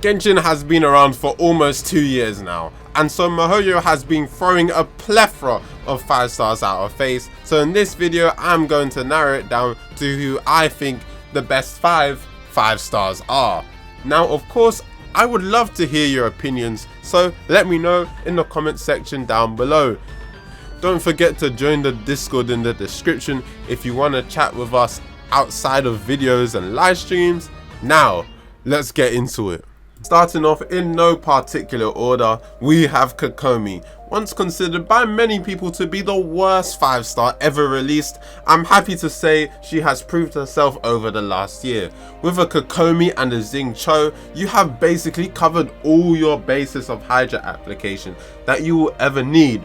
Genshin has been around for almost 2 years now, and so MiHoYo has been throwing a plethora of 5 stars at our face. So in this video I'm going to narrow it down to who I think the best 5 stars are. Now of course I would love to hear your opinions, so let me know in the comment section down below. Don't forget to join the Discord in the description if you want to chat with us outside of videos and live streams. Now let's get into it. Starting off in no particular order, we have Kokomi. Once considered by many people to be the worst 5 star ever released, I'm happy to say she has proved herself over the last year. With a Kokomi and a Xingqiu, you have basically covered all your bases of Hydra application that you will ever need.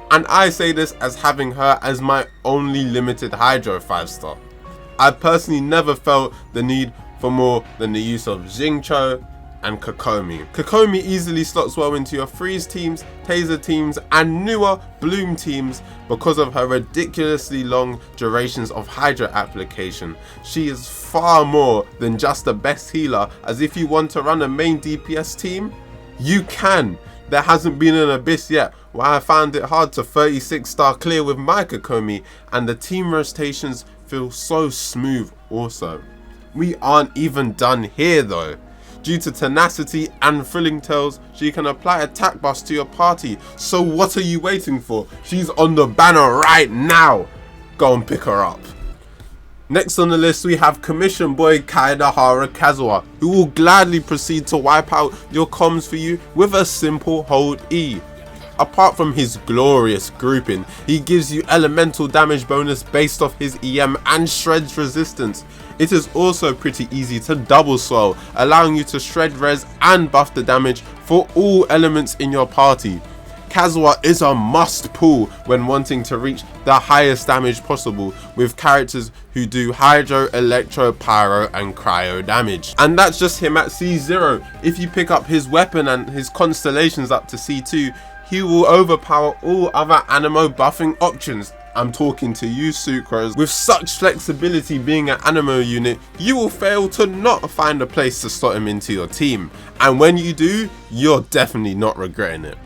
And I say this as having her as my only limited Hydra 5 star. I personally never felt the need for more than the use of Xingqiu and Kokomi. Kokomi easily slots well into your freeze teams, taser teams and newer bloom teams because of her ridiculously long durations of Hydra application. She is far more than just the best healer, as if you want to run a main DPS team, you can. There hasn't been an abyss yet where I found it hard to 36 star clear with my Kokomi, and the team rotations feel so smooth also. We aren't even done here though. Due to tenacity and thrilling tales, she can apply attack buffs to your party. So what are you waiting for? She's on the banner right now. Go and pick her up. Next on the list we have Commission Boy Kaedahara Kazuha, who will gladly proceed to wipe out your comms for you with a simple hold E. Apart from his glorious grouping, he gives you elemental damage bonus based off his EM and shreds resistance. It is also pretty easy to double swell, allowing you to shred res and buff the damage for all elements in your party. Kazuha is a must pull when wanting to reach the highest damage possible with characters who do Hydro, Electro, Pyro and Cryo damage. And that's just him at C0. If you pick up his weapon and his constellations up to C2, he will overpower all other Anemo buffing options. I'm talking to you, Sucrose. With such flexibility being an Anemo unit, you will fail to not find a place to slot him into your team. And when you do, you're definitely not regretting it.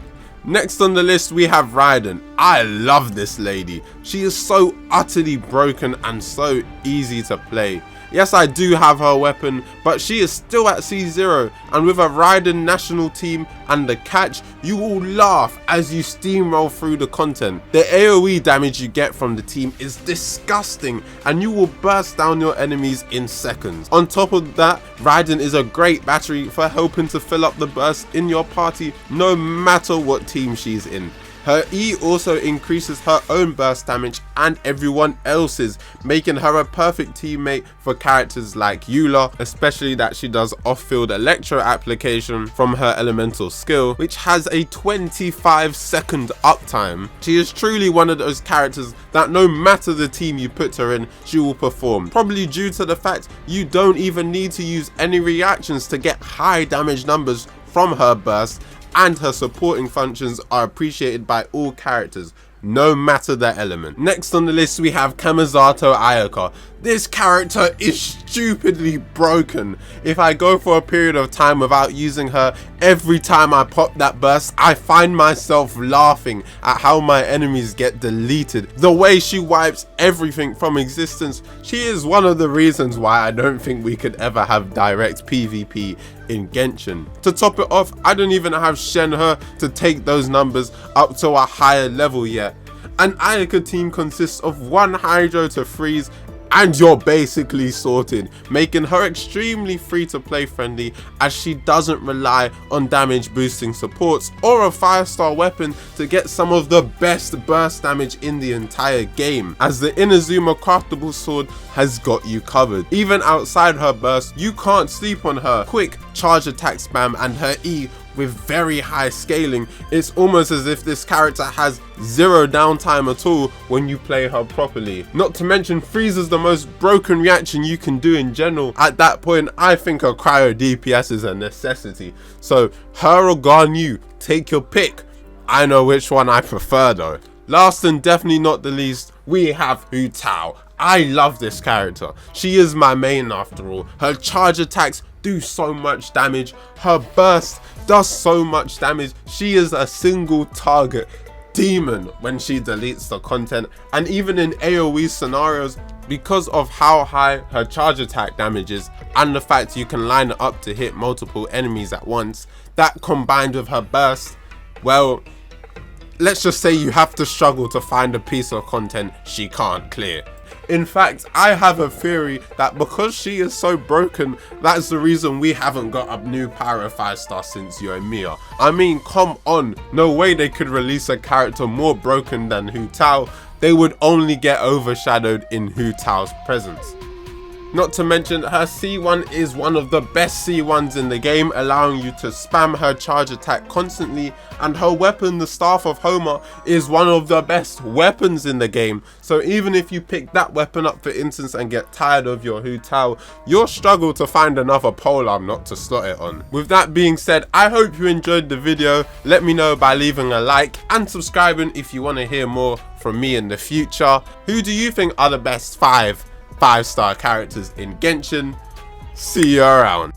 Next on the list we have Raiden. I love this lady. She is so utterly broken and so easy to play. Yes, I do have her weapon, but she is still at C0, and with a Raiden national team and the catch, you will laugh as you steamroll through the content. The AoE damage you get from the team is disgusting, and you will burst down your enemies in seconds. On top of that, Raiden is a great battery for helping to fill up the burst in your party no matter what team she's in. Her E also increases her own burst damage and everyone else's, making her a perfect teammate for characters like Eula, especially that she does off-field electro application from her elemental skill, which has a 25-second uptime. She is truly one of those characters that no matter the team you put her in, she will perform, probably due to the fact you don't even need to use any reactions to get high damage numbers from her burst, and her supporting functions are appreciated by all characters, no matter their element. Next on the list we have Kamisato Ayaka. This character is stupidly broken. If I go for a period of time without using her, every time I pop that burst, I find myself laughing at how my enemies get deleted. The way she wipes everything from existence, she is one of the reasons why I don't think we could ever have direct PvP in Genshin. To top it off, I don't even have Shenhe to take those numbers up to a higher level yet. An Ayaka team consists of one Hydro to freeze and you're basically sorted, making her extremely free to play friendly as she doesn't rely on damage boosting supports or a 5-star weapon to get some of the best burst damage in the entire game, as the Inazuma craftable sword has got you covered. Even outside her burst, you can't sleep on her quick charge attack spam and her E with very high scaling. It's almost as if this character has zero downtime at all when you play her properly. Not to mention freeze is the most broken reaction you can do in general. At that point I think a cryo DPS is a necessity. So her or Ganyu, take your pick. I know which one I prefer though. Last and definitely not the least, we have Hu Tao. I love this character. She is my main after all. Her charge attacks do so much damage. Her burst does so much damage. She is a single target demon when she deletes the content, and even in AoE scenarios, because of how high her charge attack damage is and the fact you can line it up to hit multiple enemies at once, that combined with her burst, well, let's just say you have to struggle to find a piece of content she can't clear. In fact, I have a theory that because she is so broken, that's the reason we haven't got a new Pyro 5-star since Yoimiya. I mean, come on, no way they could release a character more broken than Hu Tao. They would only get overshadowed in Hu Tao's presence. Not to mention, her C1 is one of the best C1s in the game, allowing you to spam her charge attack constantly, and her weapon, the Staff of Homer, is one of the best weapons in the game. So even if you pick that weapon up for instance and get tired of your Hu Tao, you'll struggle to find another polearm not to slot it on. With that being said, I hope you enjoyed the video. Let me know by leaving a like and subscribing if you want to hear more from me in the future. Who do you think are the best 5-star characters in Genshin? See you around.